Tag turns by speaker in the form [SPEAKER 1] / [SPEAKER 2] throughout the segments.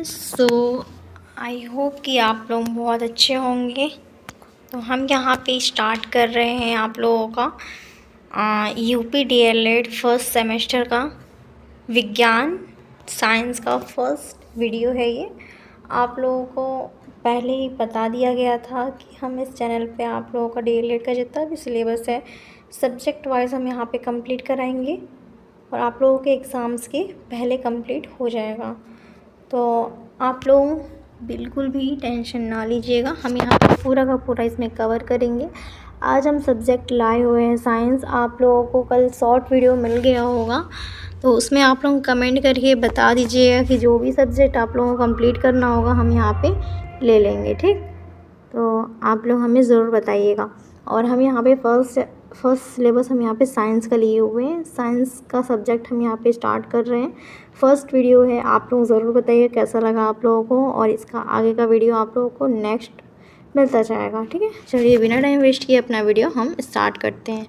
[SPEAKER 1] So I hope कि आप लोग बहुत अच्छे होंगे। तो हम यहाँ पे स्टार्ट कर रहे हैं आप लोगों का यूपी डीएलएड फर्स्ट सेमेस्टर का विज्ञान साइंस का फर्स्ट वीडियो है ये। आप लोगों को पहले ही बता दिया गया था कि हम इस चैनल पे आप लोगों का डीएलएड का जितना भी सिलेबस है सब्जेक्ट वाइज हम यहाँ पे कंप्लीट कराएंगे और आप लोगों के एग्ज़ाम्स के पहले कंप्लीट हो जाएगा। तो आप लोग बिल्कुल भी टेंशन ना लीजिएगा, हम यहाँ पर पूरा का पूरा इसमें कवर करेंगे। आज हम सब्जेक्ट लाए हुए हैं साइंस। आप लोगों को कल शॉर्ट वीडियो मिल गया होगा, तो उसमें आप लोग कमेंट करके बता दीजिएगा कि जो भी सब्जेक्ट आप लोगों को कंप्लीट करना होगा हम यहाँ पे ले लेंगे, ठीक। तो आप लोग हमें ज़रूर बताइएगा। और हम यहाँ पे फर्स्ट सिलेबस हम यहाँ पे साइंस का लिए हुए हैं। साइंस का सब्जेक्ट हम यहाँ पे स्टार्ट कर रहे हैं। फर्स्ट वीडियो है, आप लोग ज़रूर बताइए कैसा लगा आप लोगों को, और इसका आगे का वीडियो आप लोगों को नेक्स्ट मिलता जाएगा, ठीक है। चलिए बिना टाइम वेस्ट किए अपना वीडियो हम स्टार्ट करते हैं।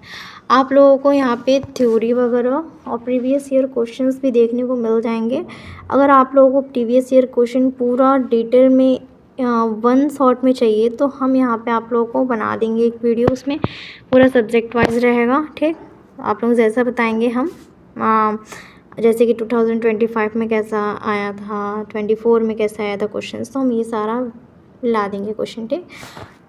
[SPEAKER 1] आप लोगों को यहाँ पे थ्योरी वगैरह और प्रीवियस ईयर क्वेश्चंस भी देखने को मिल जाएंगे। अगर आप लोगों को प्रीवियस ईयर क्वेश्चन पूरा डिटेल में वन शॉट में चाहिए तो हम यहाँ पे आप लोगों को बना देंगे एक वीडियो, उसमें पूरा सब्जेक्ट वाइज रहेगा, ठीक। आप लोग जैसा बताएंगे हम जैसे कि 2025 में कैसा आया था, 24 में कैसा आया था क्वेश्चन, तो हम ये सारा ला देंगे क्वेश्चन, ठीक।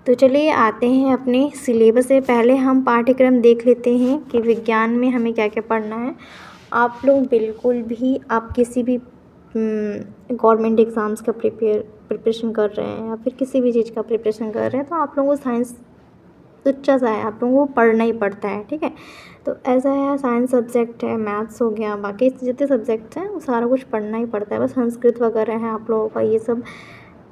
[SPEAKER 1] तो चलिए आते हैं अपने सिलेबस से। पहले हम पाठ्यक्रम देख लेते हैं कि विज्ञान में हमें क्या क्या पढ़ना है। आप लोग बिल्कुल भी आप किसी भी गवर्नमेंट एग्ज़ाम्स का प्रिपरेशन कर रहे हैं या फिर किसी भी चीज़ का प्रिपरेशन कर रहे हैं तो आप लोगों को साइंस तुच्छा सा है, आप लोगों को पढ़ना ही पड़ता है, ठीक है। तो ऐसा है, साइंस सब्जेक्ट है, मैथ्स हो गया, बाकी जितने सब्जेक्ट्स हैं वो सारा कुछ पढ़ना ही पड़ता है। बस संस्कृत वगैरह है आप लोगों का, ये सब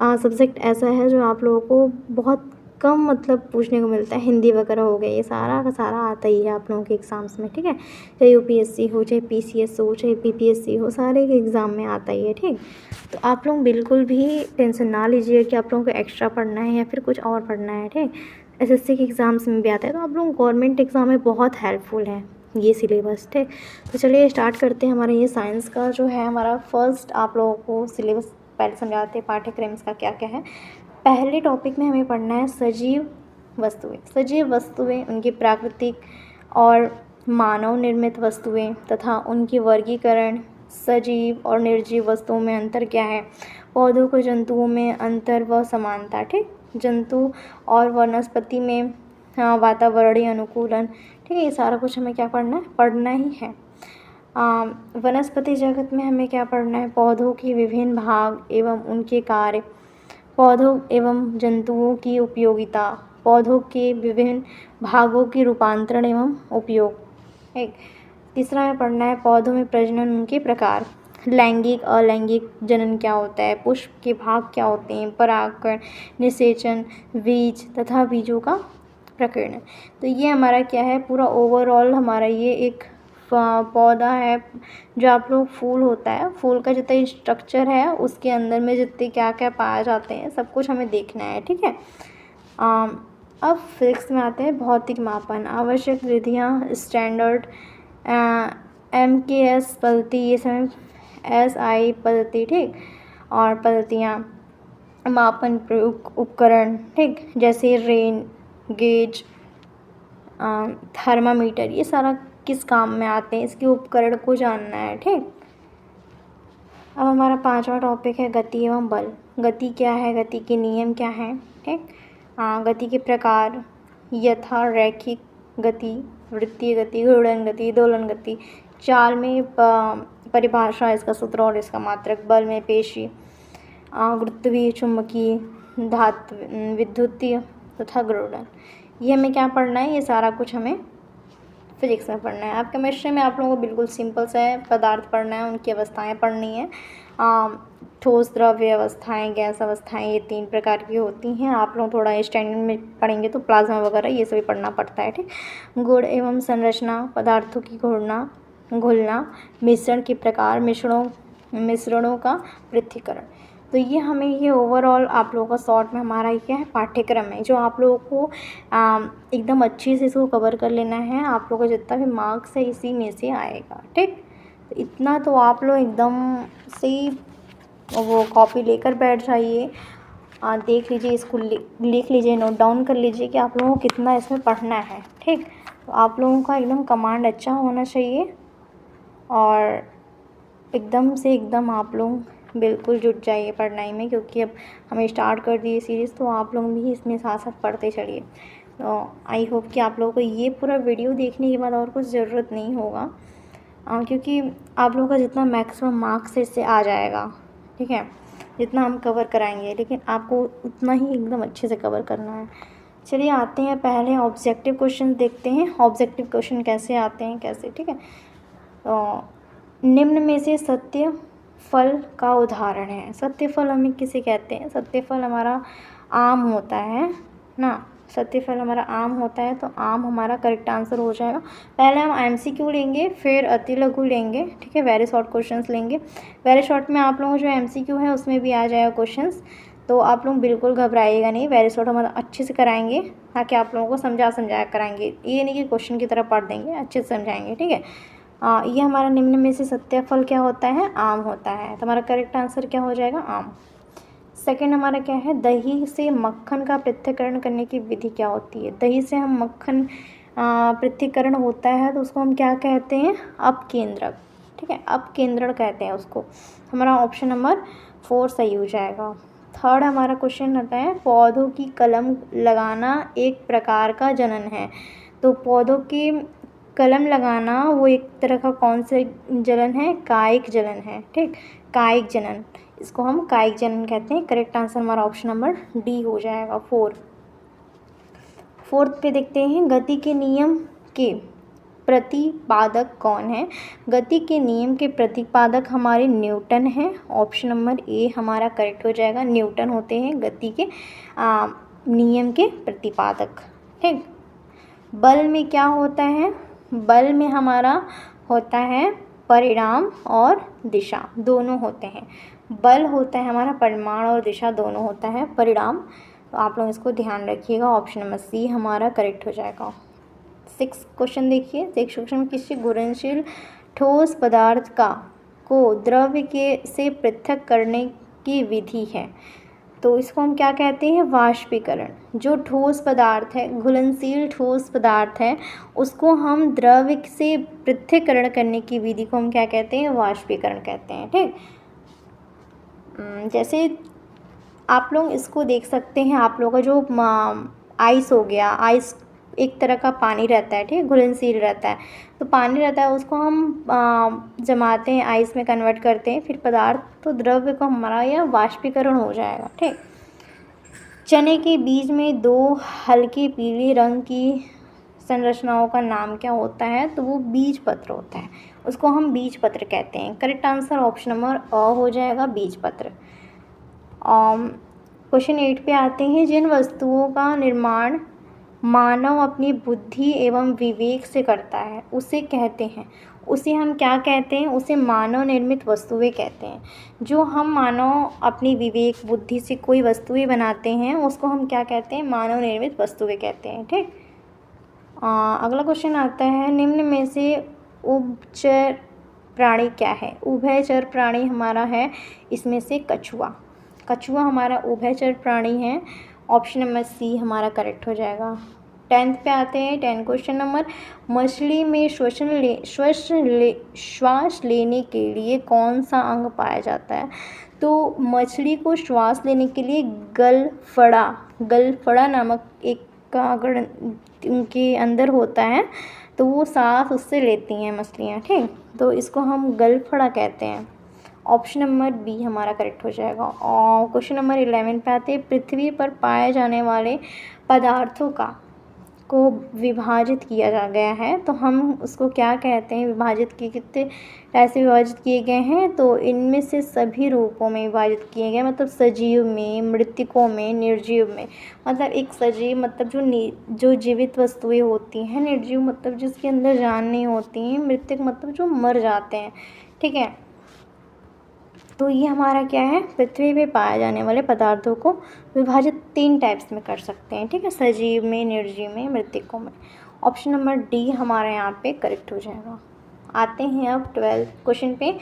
[SPEAKER 1] सब्जेक्ट ऐसा है जो आप लोगों को बहुत कम मतलब पूछने को मिलता है। हिंदी वगैरह हो गया, ये सारा का सारा आता ही है आप लोगों के एग्ज़ाम्स में, ठीक है। चाहे यूपीएससी हो, चाहे पीसीएस हो, चाहे पीपीएससी हो, सारे के एग्ज़ाम में आता ही है, ठीक। तो आप लोग बिल्कुल भी टेंशन ना लीजिए कि आप लोगों को एक्स्ट्रा पढ़ना है या फिर कुछ और पढ़ना है, ठीक। एसएससी के एग्ज़ाम्स में भी आता है, तो आप लोग गवर्नमेंट एग्ज़ाम में बहुत हेल्पफुल है ये सिलेबस, ठीक। तो चलिए स्टार्ट करते हैं। हमारे ये साइंस का जो है हमारा फर्स्ट आप लोगों को सिलेबस पहले समझाते हैं, पाठ्यक्रम इसका क्या क्या है। पहले टॉपिक में हमें पढ़ना है सजीव वस्तुएं। सजीव वस्तुएं, उनकी प्राकृतिक और मानव निर्मित वस्तुएं तथा उनकी वर्गीकरण। सजीव और निर्जीव वस्तुओं में अंतर क्या है, पौधों को जंतुओं में अंतर व समानता, ठीक। जंतु और वनस्पति में वातावरणीय अनुकूलन, ठीक है। ये सारा कुछ हमें क्या पढ़ना ही है। वनस्पति जगत में हमें क्या पढ़ना है, पौधों के विभिन्न भाग एवं उनके कार्य, पौधों एवं जंतुओं की उपयोगिता, पौधों के विभिन्न भागों की रूपांतरण एवं उपयोग। एक तीसरा में पढ़ना है पौधों में प्रजनन, उनके प्रकार, लैंगिक अलैंगिक जनन क्या होता है, पुष्प के भाग क्या होते हैं, परागकण, निषेचन, बीज तथा बीजों का प्रकीर्णन। तो ये हमारा क्या है, पूरा ओवरऑल हमारा ये एक पौधा है जो आप लोग फूल होता है, फूल का जितना स्ट्रक्चर है उसके अंदर में जितने क्या क्या पाए जाते हैं सब कुछ हमें देखना है, ठीक है। अब फिजिक्स में आते हैं, भौतिक मापन, आवश्यक विधियाँ, स्टैंडर्ड, MKS पद्धति, ये सब SI पद्धति, ठीक। और पद्धतियाँ, मापन प्रयोग उपकरण, ठीक, जैसे रेन गेज, थर्मामीटर, ये सारा किस काम में आते हैं, इसके उपकरण को जानना है, ठीक। अब हमारा पांचवा टॉपिक है गति एवं बल। गति क्या है, गति के नियम क्या हैं, ठीक। गति के प्रकार, यथा रैखिक गति, वृत्तीय गति, घूर्णन गति, दोलन गति। चाल में परिभाषा, इसका सूत्र और इसका मात्रक। बल में पेशी, गुरुत्वीय, चुंबकीय, धातु, विद्युतीय तथा घूर्णन। ये हमें क्या पढ़ना है, ये सारा कुछ हमें फिजिक्स में पढ़ना है। अब केमिस्ट्री में आप लोगों को बिल्कुल सिंपल सा है, पदार्थ पढ़ना है, उनकी अवस्थाएं पढ़नी है। ठोस, द्रव्य अवस्थाएं, गैस अवस्थाएं, ये 3 प्रकार की होती हैं। आप लोग थोड़ा स्टैंडर्ड में पढ़ेंगे तो प्लाज्मा वगैरह ये सभी पढ़ना पड़ता है, ठीक। गुण एवं संरचना, पदार्थों की घुलना, मिश्रण के प्रकार, मिश्रणों का पृथक्करण। तो ये हमें ये ओवरऑल आप लोगों का शॉर्ट में हमारा ये है पाठ्यक्रम है जो आप लोगों को एकदम अच्छे से इसको कवर कर लेना है। आप लोगों का जितना भी मार्क्स है इसी में से आएगा, ठीक। तो इतना तो आप लोग एकदम से वो कॉपी लेकर बैठ जाइए, देख लीजिए, इसको लिख लीजिए, नोट डाउन कर लीजिए कि आप लोगों को कितना इसमें पढ़ना है। ठीक, तो आप लोगों का एकदम कमांड अच्छा होना चाहिए और एकदम से एकदम आप लोग बिल्कुल जुट जाइए पढ़ाई में, क्योंकि अब हमें स्टार्ट कर दिए सीरीज़, तो आप लोग भी इसमें साथ साथ पढ़ते चलिए। तो आई होप कि आप लोगों को ये पूरा वीडियो देखने के बाद और कुछ ज़रूरत नहीं होगा, क्योंकि आप लोगों का जितना मैक्सिमम मार्क्स इससे आ जाएगा, ठीक है, जितना हम कवर कराएंगे, लेकिन आपको उतना ही एकदम अच्छे से कवर करना है। चलिए आते हैं, पहले ऑब्जेक्टिव क्वेश्चन देखते हैं, ऑब्जेक्टिव क्वेश्चन कैसे आते हैं कैसे। ठीक है, तो निम्न में से सत्य फल का उदाहरण है। सत्य फल हमें किसे कहते हैं? सत्य फल हमारा आम होता है ना, सत्य फल हमारा आम होता है, तो आम हमारा करेक्ट आंसर हो जाएगा। पहले हम एमसीक्यू लेंगे, फिर अति लघु लेंगे, ठीक है, वेरी शॉर्ट क्वेश्चंस लेंगे। वेरी शॉर्ट में आप लोगों को जो एमसीक्यू है उसमें भी आ जाएगा क्वेश्चंस, तो आप लोग बिल्कुल घबराइएगा नहीं। वेरी शॉर्ट हम अच्छे से कराएंगे ताकि आप लोगों को समझाया कराएंगे, ये नहीं कि क्वेश्चन की तरह पढ़ देंगे, अच्छे से समझाएंगे। ठीक है, ये हमारा निम्न में से सत्य फल क्या होता है? आम होता है, तो हमारा करेक्ट आंसर क्या हो जाएगा? आम। सेकंड हमारा क्या है? दही से मक्खन का पृथक्करण करने की विधि क्या होती है? दही से हम मक्खन पृथक्करण होता है तो उसको हम क्या कहते हैं? अपकेंद्रक। ठीक है, अपकेंद्रण कहते हैं उसको। हमारा ऑप्शन नंबर 4 सही हो जाएगा। थर्ड हमारा क्वेश्चन आता है, पौधों की कलम लगाना एक प्रकार का जनन है। तो पौधों की कलम लगाना वो एक तरह का कौन से जलन है? कायिक जलन है। ठीक, कायिक जनन, इसको हम कायिक जनन कहते हैं। करेक्ट आंसर हमारा ऑप्शन नंबर डी हो जाएगा, 4। फोर्थ पे देखते हैं, गति के नियम के प्रतिपादक कौन है? गति के नियम के प्रतिपादक हमारे न्यूटन हैं। ऑप्शन नंबर ए हमारा करेक्ट हो जाएगा, न्यूटन होते हैं गति के नियम के प्रतिपादक। ठीक, बल में क्या होता है? बल में हमारा होता है परिणाम और दिशा, दोनों होते हैं। बल होता है हमारा परिमाण और दिशा दोनों होता है, परिणाम, तो आप लोग इसको ध्यान रखिएगा। ऑप्शन नंबर सी हमारा करेक्ट हो जाएगा। 6 क्वेश्चन देखिए। 6 क्वेश्चन में किसी घुलनशील ठोस पदार्थ को द्रव्य के से पृथक करने की विधि है, तो इसको हम क्या कहते हैं? वाष्पीकरण। जो ठोस पदार्थ है, घुलनशील ठोस पदार्थ है, उसको हम द्रव्य से पृथक्करण करने की विधि को हम क्या कहते हैं? वाष्पीकरण कहते हैं। ठीक, जैसे आप लोग इसको देख सकते हैं, आप लोगों का जो आइस हो गया, आइस एक तरह का पानी रहता है, ठीक, घुलनशील रहता है, तो पानी रहता है उसको हम जमाते हैं, आइस में कन्वर्ट करते हैं, फिर पदार्थ तो द्रव्य को हमारा यह वाष्पीकरण हो जाएगा। ठीक, चने के बीज में 2 हल्के पीले रंग की संरचनाओं का नाम क्या होता है? तो वो बीज पत्र होता है, उसको हम बीज पत्र कहते हैं। करेक्ट आंसर ऑप्शन नंबर अ हो जाएगा, बीज पत्र। क्वेश्चन 8 पे आते हैं, जिन वस्तुओं का निर्माण मानव अपनी बुद्धि एवं विवेक से करता है उसे कहते हैं, उसे हम क्या कहते हैं? उसे मानव निर्मित वस्तुएं कहते हैं। जो हम मानव अपनी विवेक बुद्धि से कोई वस्तुएं बनाते हैं उसको हम क्या कहते हैं? मानव निर्मित वस्तुएं कहते हैं। ठीक, अगला क्वेश्चन आता है, निम्न में से उभयचर प्राणी क्या है? उभयचर प्राणी हमारा है इसमें से कछुआ। कछुआ हमारा उभयचर प्राणी है। ऑप्शन नंबर सी हमारा करेक्ट हो जाएगा। 10th पे आते हैं। 10 क्वेश्चन नंबर, मछली में श्वास लेने के लिए कौन सा अंग पाया जाता है? तो मछली को श्वास लेने के लिए गलफड़ा नामक एक का अगर उनके अंदर होता है तो वो सांस उससे लेती हैं मछलियाँ। ठीक, तो इसको हम गलफड़ा कहते हैं। ऑप्शन नंबर बी हमारा करेक्ट हो जाएगा। और क्वेश्चन नंबर 11 पे आते हैं, पृथ्वी पर पाए जाने वाले पदार्थों को विभाजित किया गया है, तो हम उसको क्या कहते हैं? विभाजित किए, कितने ऐसे विभाजित किए गए हैं? तो इनमें से सभी रूपों में विभाजित किए गए, मतलब सजीव में, मृतकों में, निर्जीव में। मतलब एक सजीव मतलब जो जीवित वस्तुएं होती हैं, निर्जीव मतलब जिसके अंदर जान नहीं होती हैं, मृतक मतलब जो मर जाते हैं। ठीक है, तो ये हमारा क्या है? पृथ्वी पे पाए जाने वाले पदार्थों को विभाजित 3 टाइप्स में कर सकते हैं। ठीक है, सजीव में, निर्जीव में, मृतकों में। ऑप्शन नंबर डी हमारे यहाँ पे करेक्ट हो जाएगा। आते हैं अब 12th क्वेश्चन पे।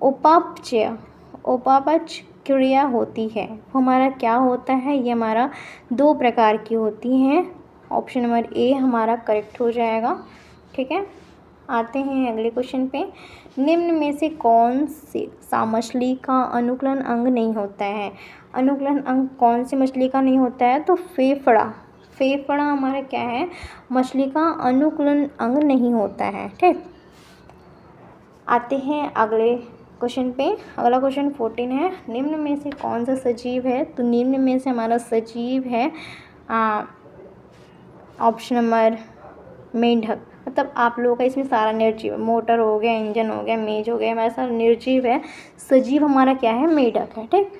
[SPEAKER 1] उपापचय उपापच क्रिया होती है वो हमारा क्या होता है, ये हमारा 2 प्रकार की होती हैं। ऑप्शन नंबर ए हमारा करेक्ट हो जाएगा। ठीक है, आते हैं अगले क्वेश्चन पे। निम्न में से कौन सी सा मछली का अनुकूलन अंग नहीं होता है? अनुकूलन अंग कौन सी मछली का नहीं होता है? तो फेफड़ा। फेफड़ा हमारा क्या है, मछली का अनुकूलन अंग नहीं होता है। ठीक, आते हैं अगले क्वेश्चन पे। अगला क्वेश्चन 14 है, निम्न में से कौन सा सजीव है? तो निम्न में से हमारा सजीव है ऑप्शन नंबर मेंढक। मतलब आप लोगों का इसमें सारा निर्जीव है, मोटर हो गया, इंजन हो गया, मेज हो गया, हमारा सारा निर्जीव है। सजीव हमारा क्या है, मेंढक है। ठीक,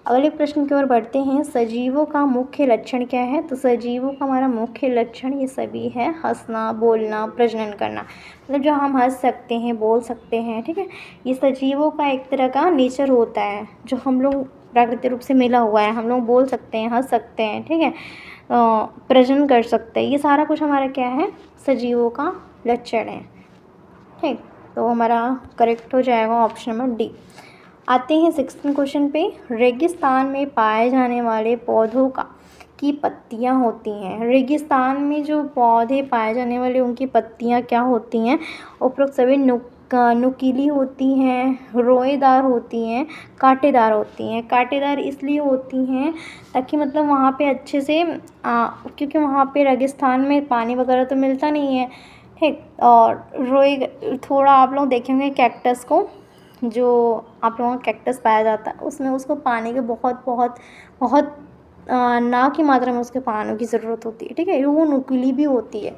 [SPEAKER 1] अगले प्रश्न की ओर बढ़ते हैं। सजीवों का मुख्य लक्षण क्या है? तो सजीवों का हमारा मुख्य लक्षण ये सभी है, हंसना, बोलना, प्रजनन करना। मतलब जो हम हंस सकते हैं, बोल सकते हैं। ठीक है, ये सजीवों का एक तरह का नेचर होता है जो हम लोग प्राकृतिक रूप से मिला हुआ है। हम लोग बोल सकते हैं, हंस सकते हैं। ठीक है, प्रजनन कर सकते हैं। ये सारा कुछ हमारा क्या है, सजीवों का लक्षण है। ठीक, तो हमारा करेक्ट हो जाएगा ऑप्शन नंबर डी। आते हैं 16 क्वेश्चन पे। रेगिस्तान में पाए जाने वाले पौधों की पत्तियां होती हैं। रेगिस्तान में जो पौधे पाए जाने वाले उनकी पत्तियां क्या होती हैं? उपरोक्त सभी नुकीली होती हैं, रोएदार होती हैं, कांटेदार होती हैं। कांटेदार इसलिए होती हैं ताकि मतलब वहाँ पे अच्छे से क्योंकि वहाँ पे रेगिस्तान में पानी वगैरह तो मिलता नहीं है। ठीक, और थोड़ा आप लोग देखेंगे कैक्टस को, जो आप लोगों का कैक्टस पाया जाता है उसमें उसको पानी के बहुत बहुत बहुत ना की मात्रा में उसके पानी की ज़रूरत होती है। ठीक है, वो नुकीली भी होती है,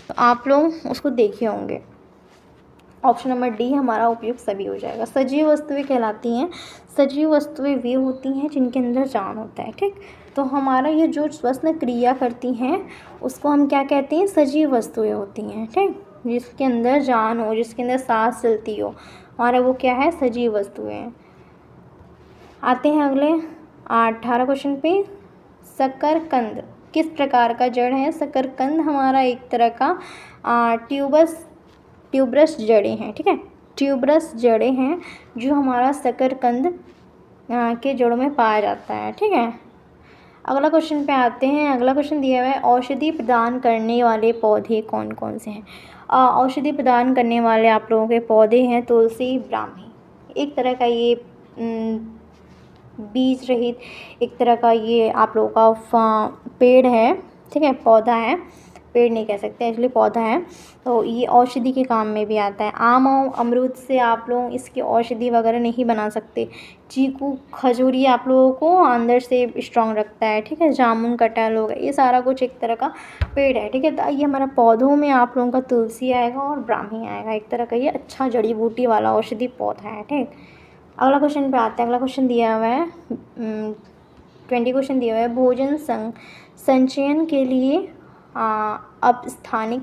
[SPEAKER 1] तो आप लोग उसको देखे होंगे। ऑप्शन नंबर डी हमारा उपयुक्त सभी हो जाएगा। सजीव वस्तुएं कहलाती हैं, सजीव वस्तुएं वे होती हैं जिनके अंदर जान होता है। ठीक, तो हमारा ये जो श्वसन क्रिया करती हैं उसको हम क्या कहते हैं, सजीव वस्तुएं होती हैं। ठीक, जिसके अंदर जान हो, जिसके अंदर सांस चलती हो, हमारा वो क्या है, सजीव वस्तुएं हैं। आते हैं अगले 18 क्वेश्चन पे। शकरकंद किस प्रकार का जड़ है? शकरकंद हमारा एक तरह का ट्यूबरस जड़ें हैं। ठीक है, ट्यूबरस जड़ें हैं जो हमारा शकरकंद के जड़ों में पाया जाता है। ठीक है, अगला क्वेश्चन पे आते हैं। अगला क्वेश्चन दिया हुआ है, औषधि प्रदान करने वाले पौधे कौन कौन से हैं? औषधि प्रदान करने वाले आप लोगों के पौधे हैं तुलसी, ब्राह्मी। एक तरह का ये बीज रहित एक तरह का ये आप लोगों का पेड़ है। ठीक है, पौधा है, पेड़ नहीं कह सकते एक्चुअली, पौधा है। तो ये औषधि के काम में भी आता है। आम और अमरूद से आप लोग इसकी औषधि वगैरह नहीं बना सकते। चीकू, खजूरी आप लोगों को अंदर से स्ट्रॉन्ग रखता है। ठीक है, जामुन, कटहल हो गया, ये सारा कुछ एक तरह का पेड़ है। ठीक है, तो ये हमारा पौधों में आप लोगों का तुलसी आएगा और ब्राह्मी आएगा। एक तरह का ये अच्छा जड़ी बूटी वाला औषधि पौधा है। ठीक, अगला क्वेश्चन पे आते हैं। अगला क्वेश्चन दिया हुआ है 20 क्वेश्चन दिया हुआ है। भोजन संचयन के लिए अब स्थानिक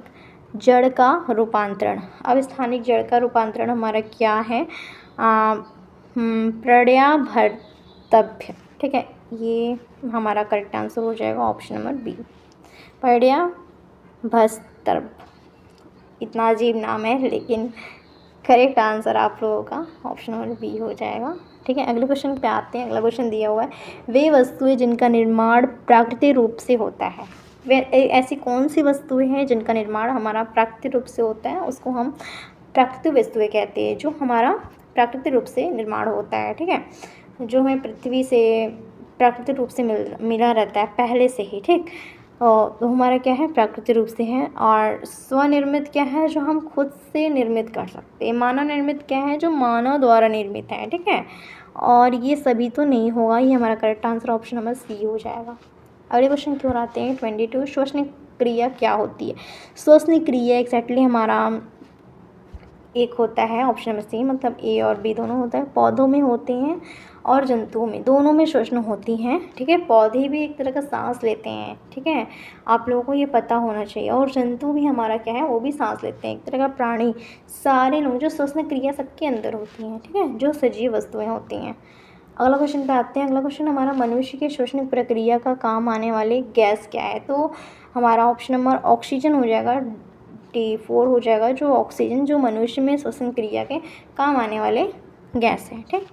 [SPEAKER 1] जड़ का रूपांतरण। अब स्थानिक जड़ का रूपांतरण हमारा क्या है? पर्यायभर्तव्य। ठीक है, ये हमारा करेक्ट आंसर हो जाएगा ऑप्शन नंबर बी, पर्यायभर्तव्य। इतना अजीब नाम है लेकिन करेक्ट आंसर आप लोगों का ऑप्शन नंबर बी हो जाएगा। ठीक है, अगले क्वेश्चन पे आते हैं। अगला क्वेश्चन दिया हुआ है, वे वस्तुएं जिनका निर्माण प्राकृतिक रूप से होता है। वे ऐसी कौन सी वस्तुएं हैं जिनका निर्माण हमारा प्राकृतिक रूप से होता है, उसको हम प्राकृतिक वस्तुएं कहते हैं, जो हमारा प्राकृतिक रूप से निर्माण होता है। ठीक है, जो हमें पृथ्वी से प्राकृतिक रूप से मिला रहता है पहले से ही। ठीक, तो हमारा क्या है, प्राकृतिक रूप से है। और स्वनिर्मित क्या है, जो हम खुद से निर्मित कर सकते हैं। मानव निर्मित क्या है, जो मानव द्वारा निर्मित है। ठीक है, और ये सभी तो नहीं होगा, ये हमारा correct answer option number C हो जाएगा। अगले क्वेश्चन की ओर आते हैं 22। श्वसन क्रिया क्या होती है? श्वसन क्रिया एक्जैक्टली हमारा एक होता है ऑप्शन नंबर सी, मतलब ए और बी दोनों होता है। पौधों में होते हैं और जंतुओं में, दोनों में श्वसन होती हैं। ठीक है, पौधे भी एक तरह का सांस लेते हैं। ठीक है, आप लोगों को ये पता होना चाहिए। और जंतु भी हमारा क्या है, वो भी सांस लेते हैं, एक तरह का प्राणी। सारे लोग जो श्वसन क्रिया सबके अंदर होती हैं। ठीक है, जो सजीव वस्तुएं होती हैं। अगला क्वेश्चन पे आते हैं। अगला क्वेश्चन हमारा, मनुष्य के श्वसन प्रक्रिया का काम आने वाले गैस क्या है? तो हमारा ऑप्शन नंबर ऑक्सीजन हो जाएगा, T4 हो जाएगा, जो ऑक्सीजन जो मनुष्य में श्वसन क्रिया के काम आने वाले गैस है। ठीक,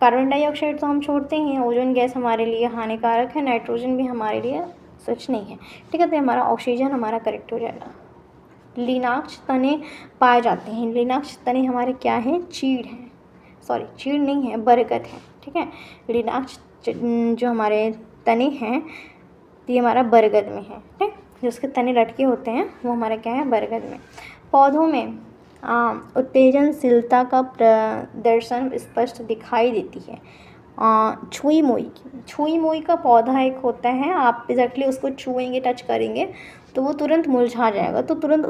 [SPEAKER 1] कार्बन डाइऑक्साइड तो हम छोड़ते हैं, ओजोन गैस हमारे लिए हानिकारक है, नाइट्रोजन भी हमारे लिए सच नहीं है, ठीक है। तो हमारा ऑक्सीजन हमारा करेक्ट हो जाएगा। लिनाक्स तने पाए जाते हैं, लिनाक्स तने हमारे क्या हैं, चीड़ हैं, सॉरी चीड़ नहीं है, बरगद है, ठीक है। लिनाक्स जो हमारे तने हैं ये हमारा बरगद में है, ठीक। जो उसके तने लटके होते हैं वो हमारा क्या है, बरगद में। पौधों में उत्तेजनशीलता का प्रदर्शन स्पष्ट दिखाई देती है। छुई मोई का पौधा एक होता है, आप एग्जैक्टली उसको छुएंगे, टच करेंगे तो वो तुरंत मुरझा जाएगा, तो तुरंत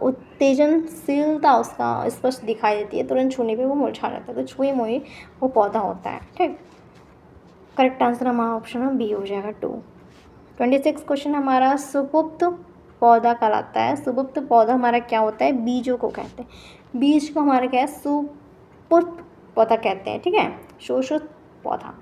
[SPEAKER 1] उत्तेजनशीलता उसका स्पष्ट दिखाई देती है, तुरंत छूने पे वो मुरझा जाता है, तो छुई मोई वो पौधा होता है, ठीक। करेक्ट आंसर हमारा ऑप्शन बी हो जाएगा 2। 26 क्वेश्चन हमारा सुपुप्त पौधा कहलाता है। सुपुप्त पौधा हमारा क्या होता है, बीजों को कहते हैं, बीज को हमारा क्या है, सुपुप्त पौधा कहते हैं, ठीक है, शोषित पौधा।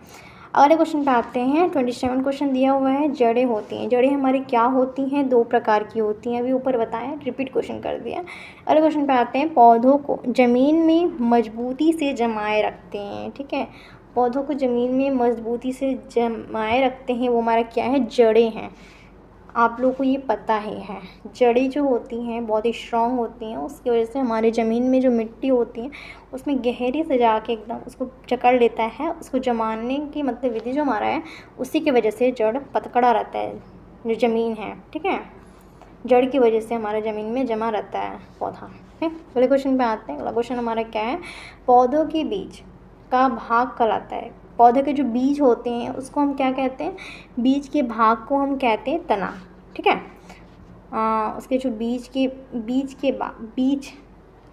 [SPEAKER 1] अगले क्वेश्चन पे आते हैं। 27 क्वेश्चन दिया हुआ है, जड़ें होती हैं, जड़ें हमारी क्या होती हैं, 2 प्रकार की होती हैं, अभी ऊपर बताएं, रिपीट क्वेश्चन कर दिया। अगले क्वेश्चन पे आते हैं, पौधों को ज़मीन में मजबूती से जमाए रखते हैं, ठीक है, पौधों को ज़मीन में मजबूती से जमाए रखते हैं, वो हमारा क्या है, जड़ें हैं। आप लोगों को ये पता ही है, जड़ें जो होती हैं बहुत ही स्ट्रॉन्ग होती हैं, उसकी वजह से हमारे ज़मीन में जो मिट्टी होती है उसमें गहरी से जाके एकदम उसको जकड़ लेता है, उसको जमाने की मतलब विधि जो हमारा है, उसी की वजह से जड़ पकड़ा रहता है, जो ज़मीन है, ठीक है, जड़ की वजह से हमारा ज़मीन में जमा रहता है पौधा, ठीक। अगले क्वेश्चन पे आते हैं। अगला क्वेश्चन हमारा क्या है, पौधों के बीज का भाग कहलाता है। पौधे के जो बीज होते हैं उसको हम क्या कहते हैं, बीज के भाग को हम कहते हैं तना, ठीक है। उसके जो बीज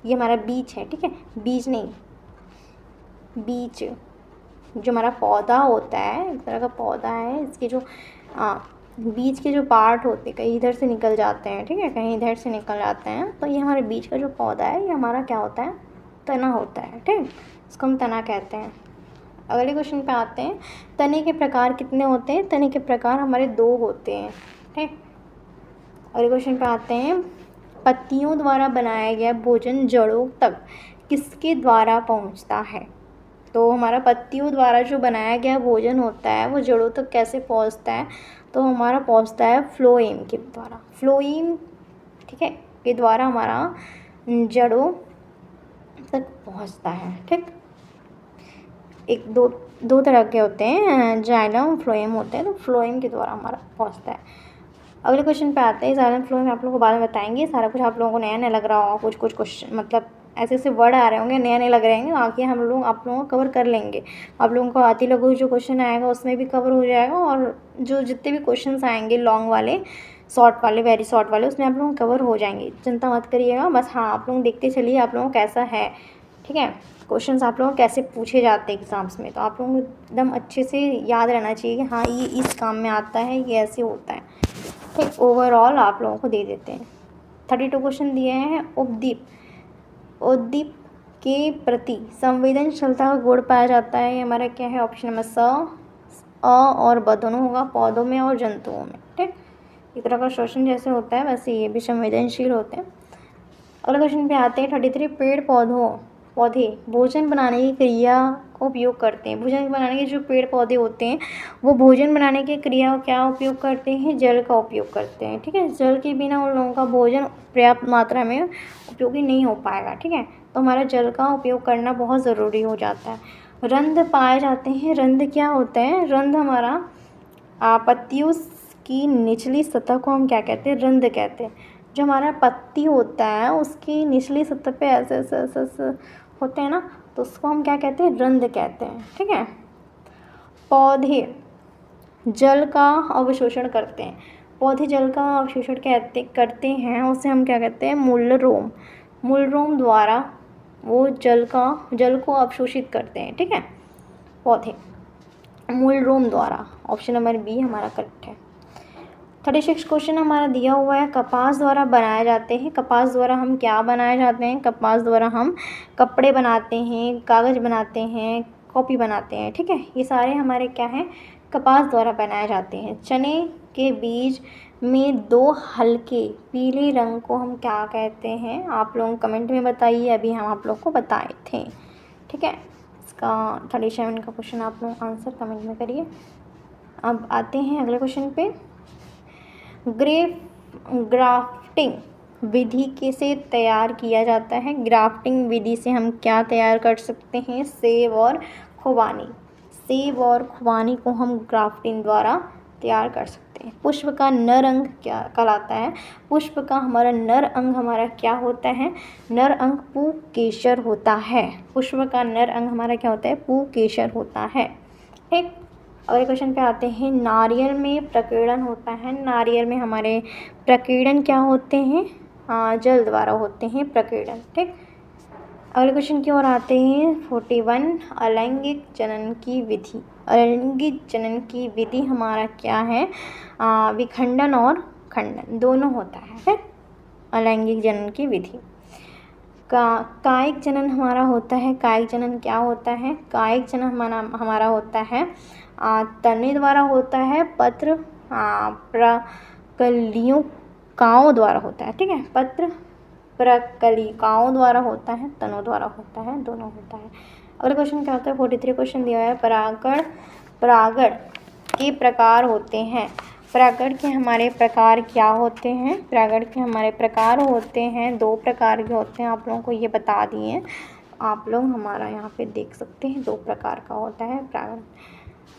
[SPEAKER 1] ये हमारा बीज है, ठीक है, बीज नहीं, बीज जो हमारा पौधा होता है, एक तरह का पौधा है, इसके जो बीज के जो पार्ट होते हैं कहीं इधर से निकल जाते हैं, ठीक है, कहीं इधर से निकल जाते हैं, तो ये हमारे बीज का जो पौधा है ये हमारा क्या होता है, तना होता है, ठीक, इसको हम तना कहते हैं। अगले क्वेश्चन पे आते हैं, तने के प्रकार कितने होते हैं, तने के प्रकार हमारे 2 होते हैं, ठीक। अगले क्वेश्चन पे आते हैं, पत्तियों द्वारा बनाया गया भोजन जड़ों तक किसके द्वारा पहुंचता है। तो हमारा पत्तियों द्वारा जो बनाया गया भोजन होता है वो जड़ों तक कैसे पहुंचता है, तो हमारा पहुंचता है फ्लोएम के द्वारा, फ्लोएम, ठीक है, के द्वारा हमारा जड़ों तक पहुंचता है, ठीक। एक दो तरह के होते हैं, जाइलम फ्लोएम होते हैं, तो फ्लोएम के द्वारा हमारा पहुंचता है। अगले क्वेश्चन पे आते हैं, जाइलम फ्लोएम आप लोगों को बाद में बताएंगे, सारा कुछ आप लोगों को नया नया लग रहा होगा, कुछ क्वेश्चन मतलब ऐसे ऐसे वर्ड आ रहे होंगे, नए नए लग रहे होंगे, आगे हम लोग आप लोगों को कवर कर लेंगे। आप लोगों को आती लघु जो क्वेश्चन आएगा उसमें भी कवर हो जाएगा, और जो जितने भी क्वेश्चन आएंगे लॉन्ग वाले, शॉर्ट वाले, वेरी शॉर्ट वाले, उसमें आप लोग कवर हो जाएंगे, चिंता मत करिएगा। बस हाँ, आप लोग देखते चलिए आप लोगों को कैसा है, ठीक है, क्वेश्चंस आप लोगों को कैसे पूछे जाते हैं एग्ज़ाम्स में, तो आप लोगों को एकदम अच्छे से याद रहना चाहिए कि हाँ ये इस काम में आता है, ये ऐसे होता है, ठीक। ओवरऑल आप लोगों को दे देते हैं। 32 क्वेश्चन दिए हैं। उद्दीप के प्रति संवेदनशीलता का गुण पाया जाता है, हमारा क्या है, ऑप्शन नंबर स, अ और ब दोनों होगा, पौधों में और जंतुओं में, ठीक। इस तरह का श्वसन जैसे होता है वैसे ये भी संवेदनशील होते हैं। अगले क्वेश्चन पे आते हैं। 33 पौधे भोजन बनाने की क्रिया का उपयोग करते हैं। भोजन बनाने के जो पेड़ पौधे होते हैं वो भोजन बनाने की क्रिया क्या उपयोग करते हैं, जल का उपयोग करते हैं, ठीक है। जल के बिना उन लोगों का भोजन पर्याप्त मात्रा में उपयोगी नहीं हो पाएगा, ठीक है, तो हमारा जल का उपयोग करना बहुत ज़रूरी हो जाता है। रंध्र पाए जाते हैं। रंध्र क्या होता है, रंध्र हमारा पत्तियों की निचली सतह को हम क्या कहते हैं, रंध्र कहते हैं। जो हमारा पत्ती होता है उसकी निचली सतह पे ऐसे ऐसे ऐसे ऐसे होते हैं ना, तो उसको हम क्या कहते हैं, रंध्र कहते हैं, ठीक है। पौधे जल का अवशोषण करते हैं। पौधे जल का अवशोषण करते हैं, उसे हम क्या कहते हैं, मूलरोम द्वारा वो जल को अवशोषित करते हैं, ठीक है, पौधे मूलरोम द्वारा। ऑप्शन नंबर बी हमारा करेक्ट है। 36 क्वेश्चन हमारा दिया हुआ है। कपास द्वारा बनाए जाते हैं। कपास द्वारा हम क्या बनाए जाते हैं, कपास द्वारा हम कपड़े बनाते हैं, कागज़ बनाते हैं, कॉपी बनाते हैं, ठीक है, ये सारे हमारे क्या हैं, कपास द्वारा बनाए जाते हैं। चने के बीज में 2 हल्के पीले रंग को हम क्या कहते हैं, आप लोग कमेंट में बताइए, अभी हम आप लोग को बताए थे, ठीक है। इसका 37 का क्वेश्चन आप लोग आंसर कमेंट में करिए। अब आते हैं अगले क्वेश्चन पे। ग्राफ्टिंग विधि कैसे तैयार किया जाता है? ग्राफ्टिंग विधि से हम क्या तैयार कर सकते हैं? सेब और खुबानी। सेब और खुबानी को हम ग्राफ्टिंग द्वारा तैयार कर सकते हैं। पुष्प का नर अंग क्या कहलाता है? पुष्प का हमारा नर अंग हमारा क्या होता है? नर अंग पुंकेसर होता है। पुष्प का नर अंग हमारा क्या होता है? पुंकेसर होता है। ठीक, अगले क्वेश्चन पे आते हैं। नारियल में प्रकीर्णन होता है। नारियल में हमारे प्रकीर्णन क्या होते हैं? जल द्वारा होते हैं प्रकीर्णन। ठीक, अगले क्वेश्चन की ओर आते हैं। 41 अलैंगिक जनन की विधि। अलैंगिक जनन की विधि हमारा क्या है? विखंडन और खंडन दोनों होता है। अलैंगिक जनन की विधि। कायिक जनन हमारा होता है। कायिक जनन क्या होता है? कायिक जनन हमारा होता है तने द्वारा होता है। पत्र प्रकलिकाओं द्वारा होता है। ठीक है, पत्र प्रकलिकाओं द्वारा होता है, तनों द्वारा होता है, दोनों होता है। अगला क्वेश्चन क्या होता है? 43 क्वेश्चन दिया है। परागण के प्रकार होते हैं। परागण के हमारे प्रकार क्या होते हैं? परागण के हमारे प्रकार होते हैं 2 प्रकार के होते हैं। आप लोगों को ये बता दिए, आप लोग हमारा यहाँ पे देख सकते हैं 2 प्रकार का होता है परागण।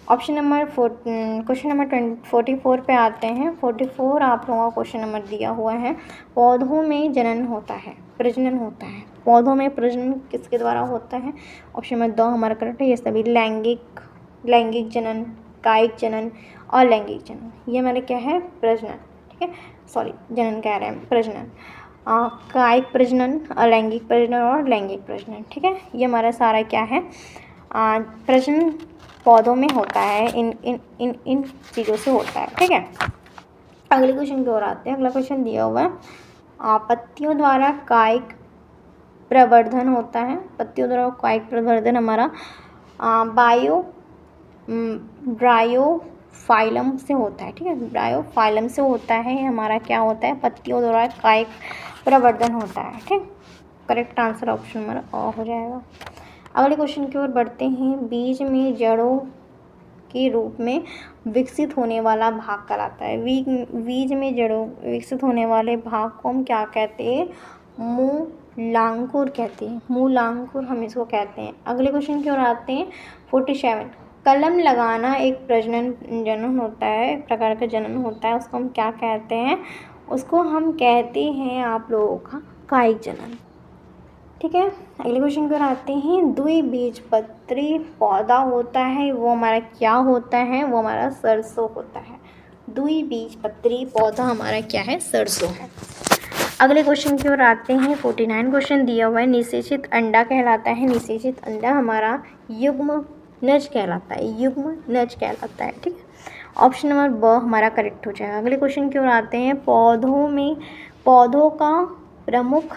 [SPEAKER 1] ऑप्शन नंबर क्वेश्चन नंबर 44 पे आते हैं। 44 आप लोगों का क्वेश्चन नंबर दिया हुआ है। पौधों में जनन होता है, प्रजनन होता है। पौधों में प्रजनन किसके द्वारा होता है? ऑप्शन नंबर 2 हमारा करेक्ट है। ये सभी लैंगिक जनन, कायिक जनन और लैंगिक जनन, ये हमारे क्या है? प्रजनन। ठीक है, सॉरी जनन कह रहे हैं, प्रजनन। कायिक प्रजनन, अलैंगिक प्रजनन और लैंगिक प्रजनन। ठीक है, ये हमारा सारा क्या है? प्रजनन पौधों में होता है, इन चीज़ों से होता है। ठीक है, अगले क्वेश्चन की ओर आते हैं। अगला क्वेश्चन दिया हुआ है। पत्तियों द्वारा कायिक प्रवर्धन होता है। पत्तियों द्वारा कायिक प्रवर्धन हमारा ब्रायोफाइलम से होता है। ठीक है, ब्रायोफाइलम से होता है। हमारा क्या होता है? पत्तियों द्वारा कायिक प्रवर्धन होता है। ठीक, करेक्ट आंसर ऑप्शन नंबर हो जाएगा। अगले क्वेश्चन की ओर बढ़ते हैं। बीज में जड़ों के रूप में विकसित होने वाला भाग कहलाता है। बीज में जड़ों विकसित होने वाले भाग को हम क्या कहते हैं? मूलांकुर कहते हैं। मूलांकुर हम इसको कहते हैं। अगले क्वेश्चन की ओर आते हैं। 47 कलम लगाना एक जनन होता है, एक प्रकार का जनन होता है। उसको हम क्या कहते हैं? उसको हम कहते हैं आप लोगों का कायिक जनन। ठीक है, अगले क्वेश्चन पर आते हैं। द्विबीजपत्री पौधा होता है, वो हमारा क्या होता है? वो हमारा सरसों होता है। द्विबीजपत्री पौधा हमारा क्या है? सरसों है। अगले क्वेश्चन की ओर आते हैं। 49 क्वेश्चन दिया हुआ है। निषेचित अंडा कहलाता है। निषेचित अंडा हमारा युग्मनज कहलाता है। युग्मनज कहलाता है। ठीक है, ऑप्शन नंबर ब हमारा करेक्ट हो जाएगा। अगले क्वेश्चन की ओर आते हैं। पौधों का प्रमुख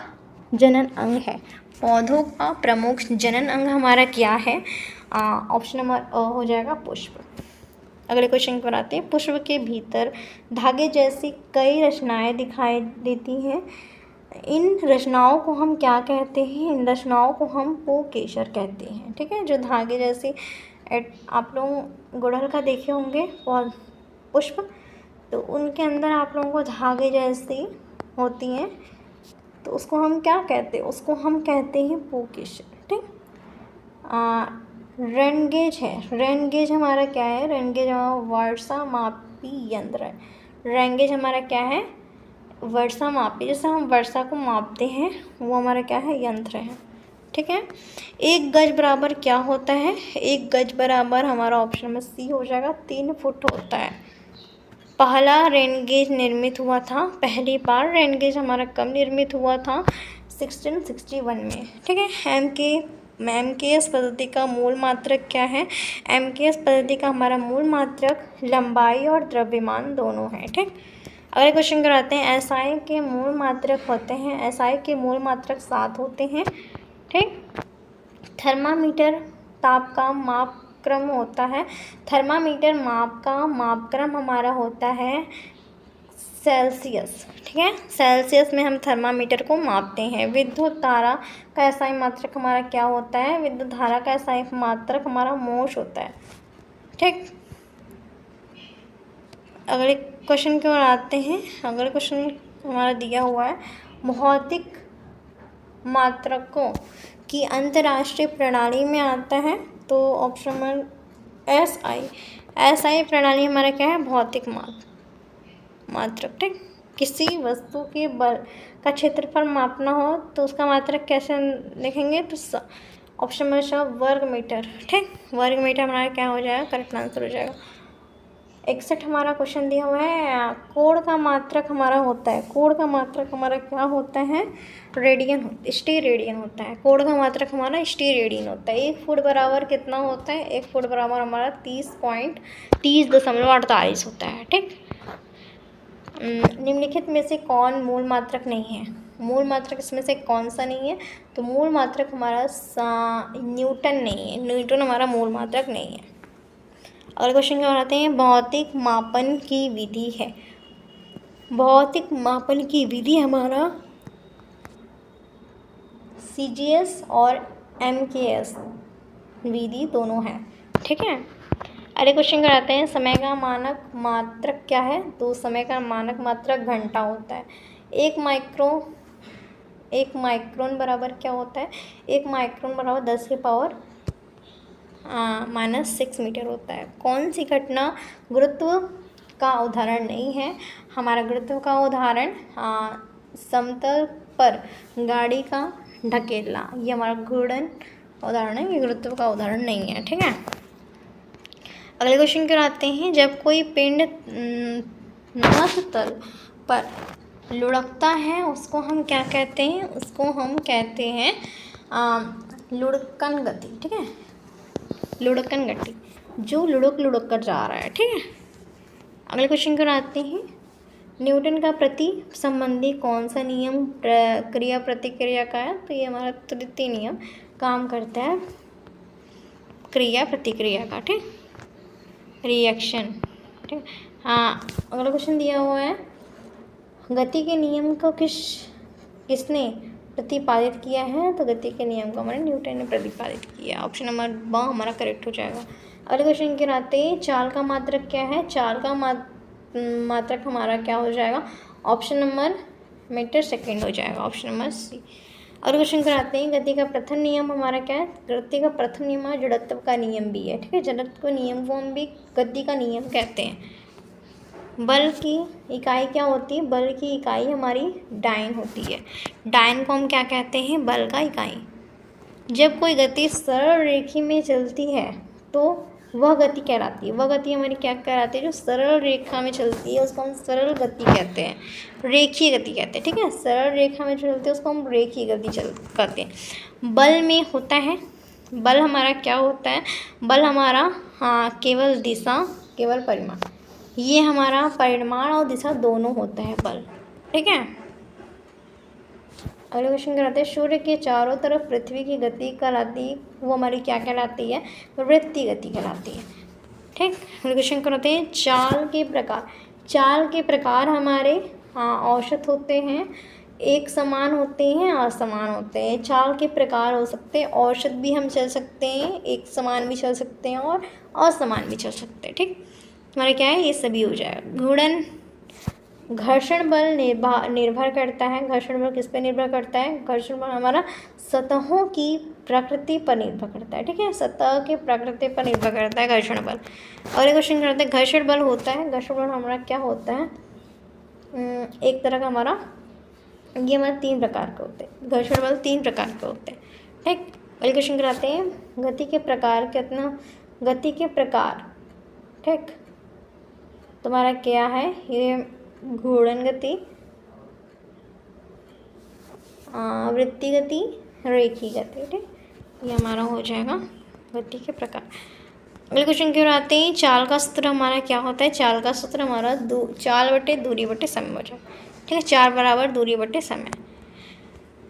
[SPEAKER 1] जनन अंग है। पौधों का प्रमुख जनन अंग हमारा क्या है? ऑप्शन नंबर अ हो जाएगा, पुष्प। अगले क्वेश्चन पर आते हैं। पुष्प के भीतर धागे जैसी कई रचनाएं दिखाई देती हैं। इन रचनाओं को हम क्या कहते हैं? इन रचनाओं को हम पुंकेसर कहते हैं। ठीक है, जो धागे जैसी आप लोग गुड़हल का देखे होंगे पुष्प, तो उनके अंदर आप लोगों को धागे जैसी होती हैं, तो उसको हम क्या कहते हैं? उसको हम कहते हैं पुंकेसर। ठीक, रेनगेज है। रेनगेज हमारा क्या है? रेनगेज हमारा वर्षा मापी यंत्र है। रेनगेज हमारा क्या है? वर्षा मापी, जैसे हम वर्षा को मापते हैं, वो हमारा क्या है? यंत्र है। ठीक है, 1 गज बराबर क्या होता है? 1 गज बराबर हमारा ऑप्शन नंबर सी हो जाएगा, 3 फुट होता है। पहला रेनगेज निर्मित हुआ था, पहली बार रेनगेज हमारा कब निर्मित हुआ था? 1661 में। ठीक है, एमकेएस पद्धति का मूल मात्रक क्या है? एमकेएस पद्धति का हमारा मूल मात्रक लंबाई और द्रव्यमान दोनों है। ठीक, अगले क्वेश्चन कराते हैं। एसआई के मूल मात्रक होते हैं। एसआई के मूल मात्रक 7 होते हैं। ठीक, थर्मामीटर ताप का मापक्रम होता है। थर्मामीटर माप का मापक्रम हमारा होता है सेल्सियस, ठीक है। सेल्सियस में हम थर्मामीटर को मापते हैं। विद्युत धारा का SI मात्रक हमारा क्या होता है? विद्युत धारा का SI मात्रक हमारा मोश होता है, ठीक। अगले क्वेश्चन की ओर आते हैं। अगले क्वेश्चन हमारा दिया हुआ है, भौतिक मात्रकों की अंतर्राष्ट्रीय प्रणाली में आता है। तो ऑप्शन नंबर SI प्रणाली हमारा क्या है? भौतिक मात्रक, ठीक। किसी वस्तु के बल का क्षेत्रफल मापना हो तो उसका मात्रक कैसे लिखेंगे? तो ऑप्शन नंबर वर्ग मीटर, ठीक। वर्ग मीटर हमारा क्या हो जाएगा? करेक्ट आंसर हो जाएगा। 61 हमारा क्वेश्चन दिया हुआ है, कोण का मात्रक हमारा होता है। कोण का मात्रक हमारा क्या होता है? रेडियन, स्टीरेडियन होता है। कोण का मात्रक हमारा स्टीरेडियन होता है। 1 फुट बराबर कितना होता है? 1 फुट बराबर हमारा 30.48 होता है, ठीक। निम्नलिखित में से कौन मूल मात्रक नहीं है? मूल मात्रक इसमें से कौन सा नहीं है? तो मूल मात्रक हमारा न्यूटन नहीं है। न्यूटन हमारा मूल मात्रक नहीं है। अगले क्वेश्चन की ओर आते हैं। भौतिक मापन की विधि है। भौतिक मापन की विधि हमारा CGS और MKS विधि दोनों है, ठीक है। अगले क्वेश्चन कराते हैं, समय का मानक मात्रक क्या है? तो समय का मानक मात्रक घंटा होता है। एक माइक्रोन बराबर क्या होता है? 1 माइक्रोन बराबर 10⁻⁻⁶ मीटर होता है। कौन सी घटना गुरुत्व का उदाहरण नहीं है? हमारा गुरुत्व का उदाहरण समतल पर गाड़ी का ढकेलना, ये हमारा घूर्णन उदाहरण है, ये गुरुत्व का उदाहरण नहीं है, ठीक है। अगले क्वेश्चन की ओर आते हैं। जब कोई पिंड नभस्तल पर लुढ़कता है उसको हम क्या कहते हैं? उसको हम कहते हैं लुढ़कन गति, ठीक है। लुढ़कन गति, जो लुढ़क कर जा रहा है, ठीक है। अगले क्वेश्चन की ओर आते हैं। न्यूटन का प्रति संबंधी कौन सा नियम क्रिया प्रतिक्रिया का है? तो ये हमारा तृतीय नियम काम करता है क्रिया प्रतिक्रिया का, ठीक। रिएक्शन, ठीक। हाँ, अगला क्वेश्चन दिया हुआ है, गति के नियम को किसने प्रतिपादित किया है? तो गति के नियम को हमारे न्यूटन ने प्रतिपादित किया। ऑप्शन नंबर ब हमारा करेक्ट हो जाएगा। अगले क्वेश्चन के आते हैं, चाल का मात्रक क्या है? चाल का मात्रक हमारा क्या हो जाएगा? ऑप्शन नंबर मीटर सेकेंड हो जाएगा, ऑप्शन नंबर सी। अगले क्वेश्चन कराते हैं, गति का प्रथम नियम हमारा क्या है? गति का प्रथम नियम जड़त्व का नियम भी है, ठीक है। जड़त्व का नियम को हम भी गति का नियम कहते हैं। बल की इकाई क्या होती है? बल की इकाई हमारी डाइन होती है। डाइन को हम क्या कहते हैं? बल का इकाई। जब कोई गति सरल रेखी में चलती है तो वह गति कहलाती है। वह गति हमारी क्या कहलाती है? जो सरल रेखा में चलती है उसको हम सरल गति कहते हैं, रेखीय गति कहते हैं, ठीक है। सरल रेखा में चलती है उसको हम रेखीय गति कहते हैं। बल में होता है, बल हमारा क्या होता है? बल हमारा केवल दिशा, केवल परिमाण, ये हमारा परिमाण और दिशा दोनों होता है बल, ठीक है। अगले क्वेश्चन कराते हैं, सूर्य के चारों तरफ पृथ्वी की गति कहलाती है, वो हमारी क्या कहलाती है? वृत्तीय गति कहलाती है, ठीक। अगले क्वेश्चन कराते हैं, चाल के प्रकार। चाल के प्रकार हमारे औसत होते हैं, एक समान होते हैं, असमान होते हैं। चाल के प्रकार हो सकते हैं, औसत भी हम चल सकते हैं, एक समान भी चल सकते हैं और असमान भी चल सकते हैं, ठीक। हमारा क्या है? ये सभी हो जाएगा। घूर्णन, घर्षण बल निर्भर करता है। घर्षण बल किस पे निर्भर करता है? घर्षण बल हमारा सतहों की प्रकृति पर निर्भर करता है, ठीक है। सतह के प्रकृति पर निर्भर करता है घर्षण बल। और क्वेश्चन करते हैं, घर्षण बल होता है, घर्षण बल हमारा क्या होता है? एक तरह का हमारा, ये हमारे 3 प्रकार के होते हैं। घर्षण बल 3 प्रकार के होते हैं, ठीक। अगले क्वेश्चन कराते हैं, गति के प्रकार कितना? गति के प्रकार, ठीक, तुम्हारा क्या है? ये घूर्णन गति, वृत्तीय गति, रेखीय गति, ठीक, ये हमारा हो जाएगा गति के प्रकार। अगले क्वेश्चन की ओर आते हैं, चाल का सूत्र हमारा क्या होता है? चाल का सूत्र हमारा चाल बटे दूरी बटे समय हो जाएगा, ठीक है। 4 बराबर दूरी बटे समय।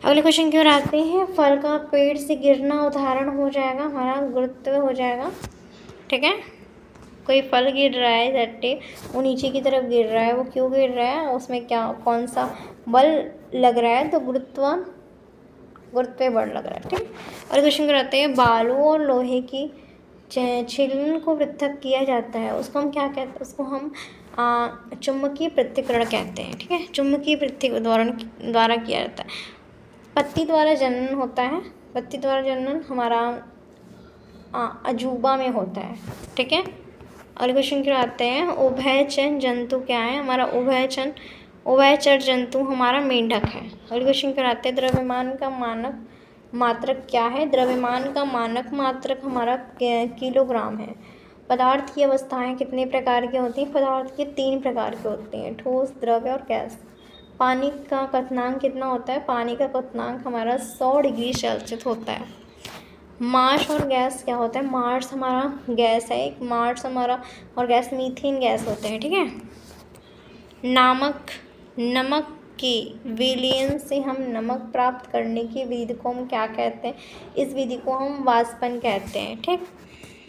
[SPEAKER 1] अगले क्वेश्चन की ओर आते हैं, फल का पेड़ से गिरना उदाहरण हो जाएगा हमारा गुरुत्व हो जाएगा, ठीक है। कोई फल गिर रहा है झट्टे, वो नीचे की तरफ गिर रहा है, वो क्यों गिर रहा है, उसमें क्या कौन सा बल लग रहा है, तो गुरुत्व बल लग रहा है। ठीक। और क्वेश्चन कराते हैं, बालू और लोहे की छीलन को पृथक किया जाता है, उसको हम क्या कहते हैं, उसको हम चुंबकीय पृथक्करण कहते हैं। ठीक है, चुंबकीय पृथक्करण द्वारा किया जाता है। पत्ती द्वारा जनन होता है, पत्ती द्वारा जनन हमारा अजूबा में होता है। ठीक है। और क्वेश्चन क्या आते हैं, उभयचर जंतु क्या है, हमारा उभयचर जंतु हमारा मेंढक है। और क्वेश्चन क्या आते हैं, द्रव्यमान का मानक मात्रक क्या है, द्रव्यमान का मानक मात्रक हमारा किलोग्राम है। पदार्थ की अवस्थाएं कितने प्रकार की होती हैं, पदार्थ की 3 प्रकार की होती हैं, ठोस, द्रव्य और गैस। पानी का क्वथनांक कितना होता है, पानी का क्वथनांक हमारा 100 डिग्री सेल्सियस होता है। मार्स और गैस क्या होता है, मार्स हमारा गैस है, एक मार्स हमारा और गैस मीथेन गैस होते हैं। ठीक है। नमक के विलयन से हम नमक प्राप्त करने की विधि को हम क्या कहते हैं, इस विधि को हम वाष्पन कहते हैं। ठीक।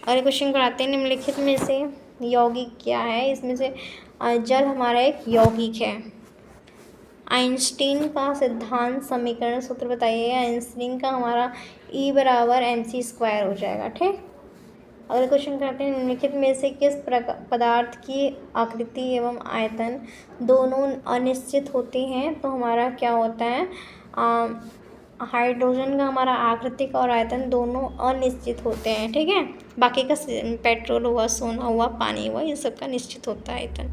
[SPEAKER 1] और क्वेश्चन कराते हैं, निम्नलिखित में से यौगिक क्या है, इसमें से जल हमारा एक यौगिक है। आइंस्टीन का सिद्धांत समीकरण सूत्र बताइए। आइंस्टीन का हमारा E = mc² हो जाएगा। ठीक। अगले क्वेश्चन करते हैं, निम्नलिखित में से किस पदार्थ की आकृति एवं आयतन दोनों अनिश्चित होते हैं, तो हमारा क्या होता है, हाइड्रोजन का हमारा आकृतिक और आयतन दोनों अनिश्चित होते हैं। ठीक है। बाकी का पेट्रोल हुआ, सोना हुआ, पानी हुआ, ये सब का निश्चित होता है आयतन।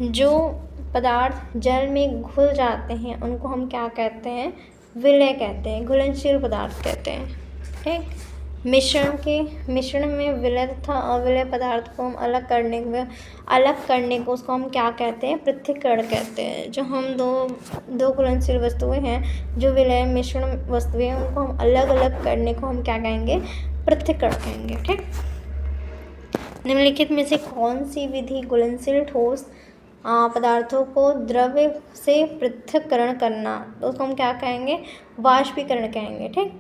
[SPEAKER 1] जो पदार्थ जल में घुल जाते हैं उनको हम क्या कहते हैं, विलय कहते हैं, घुलनशील पदार्थ कहते हैं। ठीक। मिश्रण में विलय तथा अविलय पदार्थ को हम अलग करने को उसको हम क्या कहते हैं, पृथक्करण कहते हैं। जो हम दो घुलनशील वस्तुएं हैं, जो विलय मिश्रण वस्तुएं हैं, उनको हम अलग अलग करने को हम क्या कहेंगे, पृथक्करण कहेंगे। ठीक। निम्नलिखित में से कौन सी विधि घुलनशील ठोस पदार्थों को द्रव्य से पृथक्करण करना, तो उसको हम क्या कहेंगे, वाष्पीकरण कहेंगे। ठीक।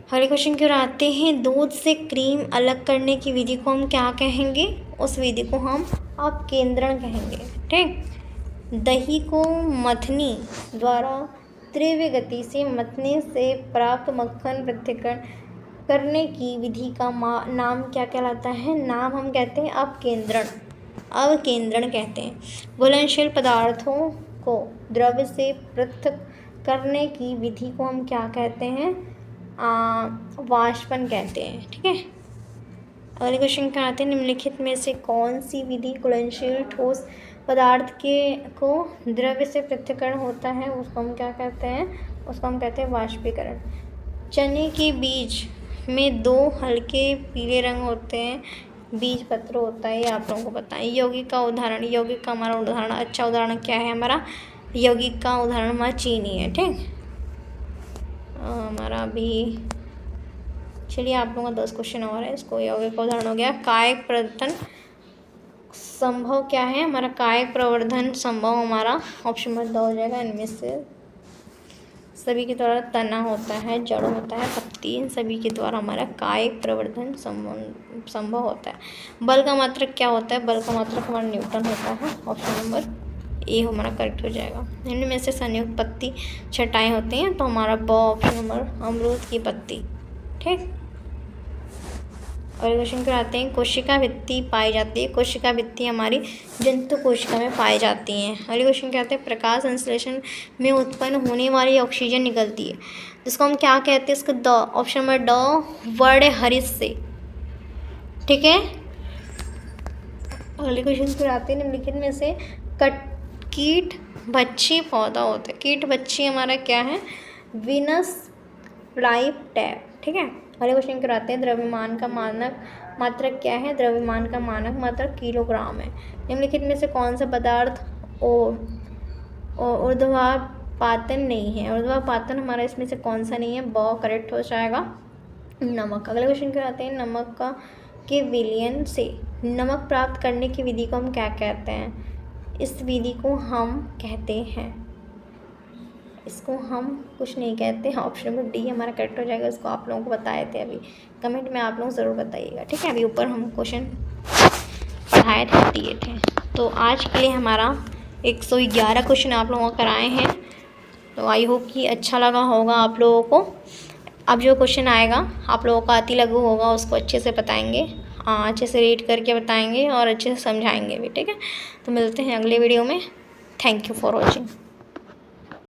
[SPEAKER 1] अगले क्वेश्चन की ओर आते हैं, दूध से क्रीम अलग करने की विधि को हम क्या कहेंगे, उस विधि को हम अपकेंद्रण कहेंगे। ठीक। दही को मथनी द्वारा तीव्र गति से मथने से प्राप्त मक्खन पृथक्करण करने की विधि का नाम क्या कहलाता है, नाम हम कहते हैं अवकेंद्रण कहते हैं। घुलनशील पदार्थों को द्रव्य से पृथक करने की विधि को हम क्या कहते हैं, वाष्पन कहते हैं। ठीक है। अगले क्वेश्चन क्या आते हैं, निम्नलिखित में से कौन सी विधि घुलनशील ठोस पदार्थ को द्रव्य से पृथक्करण होता है, उसको हम क्या कहते हैं, उसको हम कहते हैं वाष्पीकरण। चने के बीज में 2 हल्के पीले रंग होते हैं, बीज पत्र होता है, ये आप लोगों को पता है। यौगिक का हमारा उदाहरण, अच्छा उदाहरण क्या है, हमारा यौगिक का उदाहरण हमारा चीनी है। ठीक। हमारा भी चलिए आप लोगों का 10 क्वेश्चन और है, इसको यौगिक का उदाहरण हो गया। कायिक प्रवर्धन संभव क्या है, हमारा कायिक प्रवर्धन संभव हमारा ऑप्शन नंबर 2 हो जाएगा। इनमें से सभी के द्वारा तना होता है, जड़ होता है, पत्ती, इन सभी के द्वारा हमारा कायिक प्रवर्धन संभव होता है। बल का मात्रक क्या होता है, बल का मात्रक हमारा न्यूटन होता है, ऑप्शन नंबर ए हमारा करेक्ट हो जाएगा। इनमें से संयुक्त पत्ती छटाएं होती हैं, तो हमारा ब ऑप्शन नंबर अमरूद की पत्ती। ठीक। और क्वेश्चन क्या आते हैं, कोशिका भित्ति पाई जाती है, कोशिका भित्ति हमारी जंतु कोशिका में पाई जाती हैं। अगले क्वेश्चन क्या आते हैं, प्रकाश संश्लेषण में उत्पन्न होने वाली ऑक्सीजन निकलती है, जिसको हम क्या कहते हैं, इसका द ऑप्शन नंबर ड वर्ण हरित से। ठीक है। अगले क्वेश्चन क्या आते हैं, निम्नलिखित में से कीट भक्षी पौधा होता है, कीट भक्षी हमारा क्या है, वीनस फ्लाईटैप। ठीक है। अगले क्वेश्चन कराते हैं, द्रव्यमान का मानक मात्रक क्या है, द्रव्यमान का मानक मात्रक किलोग्राम है। निम्नलिखित में से कौन सा पदार्थ ऊर्ध्वापातन नहीं है, ऊर्ध्वापातन हमारा इसमें से कौन सा नहीं है, ब करेक्ट हो जाएगा, नमक। अगले क्वेश्चन कराते हैं, नमक के विलयन से नमक प्राप्त करने की विधि को हम क्या कहते हैं, इस विधि को हम कहते हैं, इसको हम कुछ नहीं कहते हैं, ऑप्शन नंबर डी हमारा करेक्ट हो जाएगा। इसको आप लोगों को बताए थे अभी, कमेंट में आप लोग ज़रूर बताइएगा। ठीक है। अभी ऊपर हम क्वेश्चन पढ़ाए थे, दिए थे। तो आज के लिए हमारा 111 क्वेश्चन आप लोगों को कराए हैं। तो आई होप कि अच्छा लगा होगा आप लोगों को। अब जो क्वेश्चन आएगा आप लोगों का अति लघु होगा, उसको अच्छे से बताएंगे, अच्छे से रीड करके बताएंगे और अच्छे से समझाएंगे भी, ठीक है। तो मिलते हैं अगले वीडियो में। Thank you for watching.